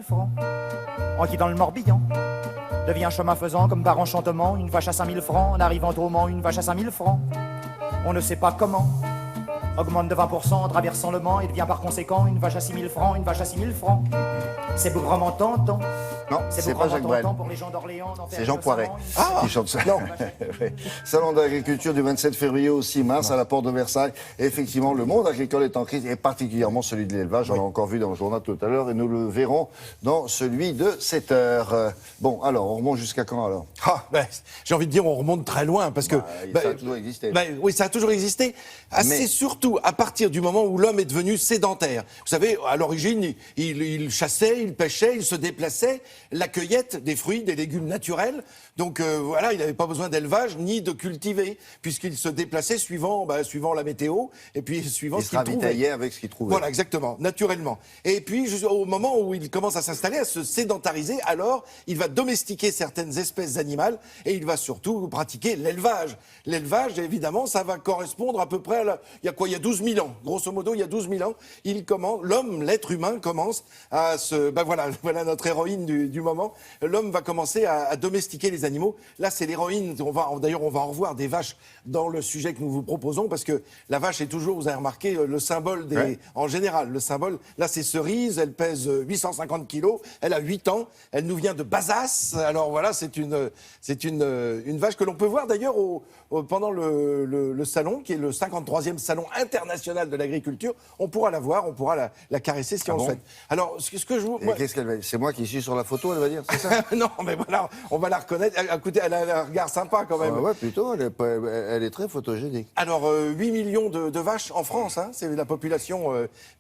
francs. En quittant le Morbihan, devient chemin faisant comme par enchantement, une vache à 5000 francs, en arrivant au Mans, une vache à 5000 francs. On ne sait pas comment, augmente de 20% en traversant le Mans et devient par conséquent une vache à 6000 francs, une vache à 6000 francs. C'est bougrement tentant. Non, c'est pas Jacques Brel. C'est Jean Poiret qui chante ça. Non. Ouais. Salon d'agriculture du 27 février au 6 mars à la porte de Versailles. Et effectivement, le monde agricole est en crise, et particulièrement celui de l'élevage. On l'a encore vu dans le journal tout à l'heure et nous le verrons dans celui de 7 heures. Bon, alors, on remonte jusqu'à quand alors? J'ai envie de dire, on remonte très loin parce que... ça a toujours existé. Oui, ça a toujours existé. C'est surtout à partir du moment où l'homme est devenu sédentaire. Vous savez, à l'origine, il chassait, il pêchait, il se déplaçait. La cueillette des fruits, des légumes naturels. Donc voilà, il n'avait pas besoin d'élevage ni de cultiver, puisqu'il se déplaçait suivant la météo et puis suivant ce qu'il trouvait. Il se ravitaillait avec ce qu'il trouvait. Voilà, exactement, naturellement. Et puis au moment où il commence à s'installer, à se sédentariser, alors il va domestiquer certaines espèces animales et il va surtout pratiquer l'élevage. L'élevage, évidemment, ça va correspondre à peu près il y a quoi? Il y a 12 000 ans. Grosso modo, il y a 12 000 ans, l'homme, l'être humain commence à se... voilà notre héroïne du moment. L'homme va commencer à domestiquer les animaux. Là, c'est l'héroïne. D'ailleurs, on va en revoir des vaches dans le sujet que nous vous proposons, parce que la vache est toujours, vous avez remarqué, le symbole des... Ouais. En général, le symbole, là, c'est Cerise, elle pèse 850 kilos, elle a 8 ans, elle nous vient de Bazas. Alors voilà, c'est une vache que l'on peut voir d'ailleurs pendant le salon, qui est le 53e salon international de l'agriculture. On pourra la voir, on pourra la caresser si on le souhaite. Alors, ce que je vous... Qu'est-ce qu'elle va... C'est moi qui suis sur la photo, elle va dire, c'est ça? Non, mais voilà, on va la reconnaître. Écoutez, elle a un regard sympa quand même. Ouais, plutôt, elle est très photogénique. Alors, 8 millions de vaches en France, hein, c'est la population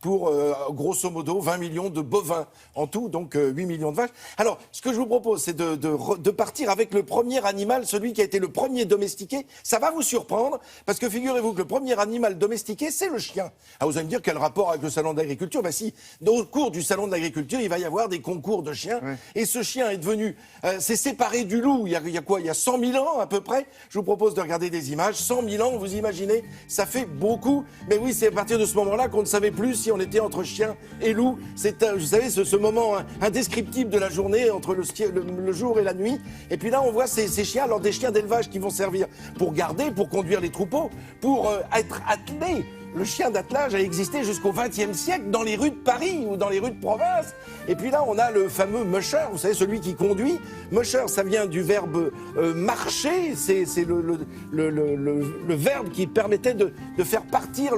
pour, grosso modo, 20 millions de bovins en tout, donc 8 millions de vaches. Alors, ce que je vous propose, c'est de partir avec le premier animal, celui qui a été le premier domestiqué. Ça va vous surprendre, parce que figurez-vous que le premier animal domestiqué, c'est le chien. Ah, vous allez me dire, quel rapport avec le salon de l'agriculture? Ben si, au cours du salon de l'agriculture, il va y avoir des concours de chiens, et ce chien est devenu, c'est séparé du loup, il y a quoi? Il y a 100 000 ans à peu près. Je vous propose de regarder des images. 100 000 ans, vous imaginez, ça fait beaucoup. Mais oui, c'est à partir de ce moment-là qu'on ne savait plus si on était entre chien et loup. C'est, vous savez, ce moment indescriptible de la journée entre le jour et la nuit. Et puis là, on voit ces chiens, alors des chiens d'élevage qui vont servir pour garder, pour conduire les troupeaux, pour être attelés. Le chien d'attelage a existé jusqu'au XXe siècle dans les rues de Paris ou dans les rues de province. Et puis là, on a le fameux musher, vous savez, celui qui conduit. Musher, ça vient du verbe marcher. C'est le verbe qui permettait de faire partir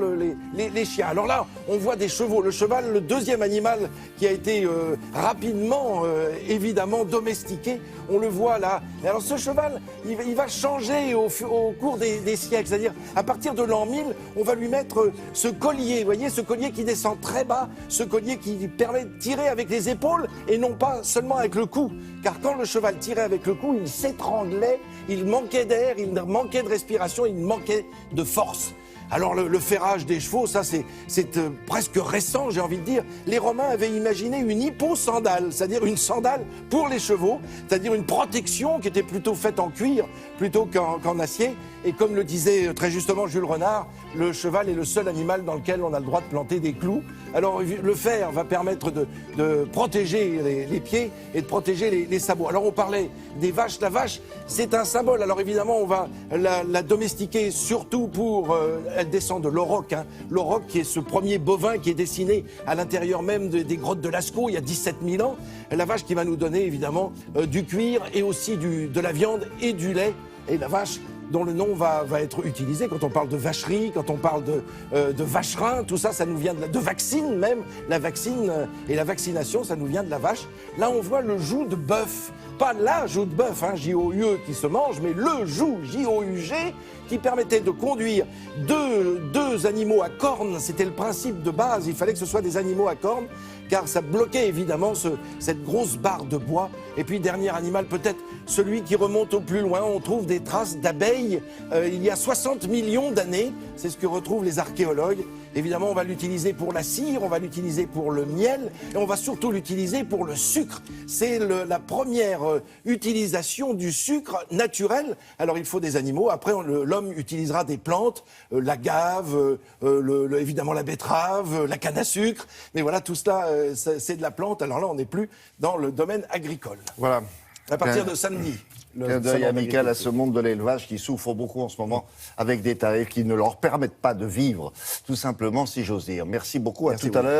les chiens. Alors là, on voit des chevaux. Le cheval, le deuxième animal qui a été rapidement, évidemment, domestiqué. On le voit là. Alors ce cheval, il va changer au cours des siècles. C'est-à-dire, à partir de l'an 1000, on va lui mettre ce collier, vous voyez, ce collier qui descend très bas, ce collier qui permet de tirer avec les épaules et non pas seulement avec le cou. Car quand le cheval tirait avec le cou, il s'étranglait, il manquait d'air, il manquait de respiration, il manquait de force. Alors le ferrage des chevaux, ça c'est presque récent, j'ai envie de dire. Les Romains avaient imaginé une hyposandale, c'est-à-dire une sandale pour les chevaux, c'est-à-dire une protection qui était plutôt faite en cuir plutôt qu'en acier. Et comme le disait très justement Jules Renard, le cheval est le seul animal dans lequel on a le droit de planter des clous. Alors le fer va permettre de protéger les pieds et de protéger les sabots. Alors on parlait des vaches. La vache, c'est un symbole. Alors évidemment, on va la domestiquer surtout pour... elle descend de l'auroch. Hein. L'auroch qui est ce premier bovin qui est dessiné à l'intérieur même des grottes de Lascaux il y a 17 000 ans. La vache qui va nous donner évidemment du cuir et aussi de la viande et du lait. Et la vache dont le nom va être utilisé quand on parle de vacherie, quand on parle de vacherin, tout ça, ça nous vient de vaccine même. La vaccine et la vaccination, ça nous vient de la vache. Là, on voit le joug de bœuf. Pas la joue de bœuf, hein, J-O-U-E, qui se mange, mais le joug, J-O-U-G, qui permettait de conduire deux animaux à cornes. C'était le principe de base, il fallait que ce soit des animaux à cornes, car ça bloquait évidemment cette grosse barre de bois. Et puis, dernier animal, peut-être celui qui remonte au plus loin, on trouve des traces d'abeilles il y a 60 millions d'années, c'est ce que retrouvent les archéologues. Évidemment, on va l'utiliser pour la cire, on va l'utiliser pour le miel et on va surtout l'utiliser pour le sucre. C'est la première utilisation du sucre naturel. Alors, il faut des animaux. Après, l'homme utilisera des plantes, l'agave, évidemment la betterave, la canne à sucre. Mais voilà, tout cela, c'est de la plante. Alors là, on n'est plus dans le domaine agricole. Voilà. À partir de samedi. Clin d'œil amical à ce monde de l'élevage qui souffre beaucoup en ce moment avec des tarifs qui ne leur permettent pas de vivre, tout simplement, si j'ose dire. Merci beaucoup, à tout à l'heure.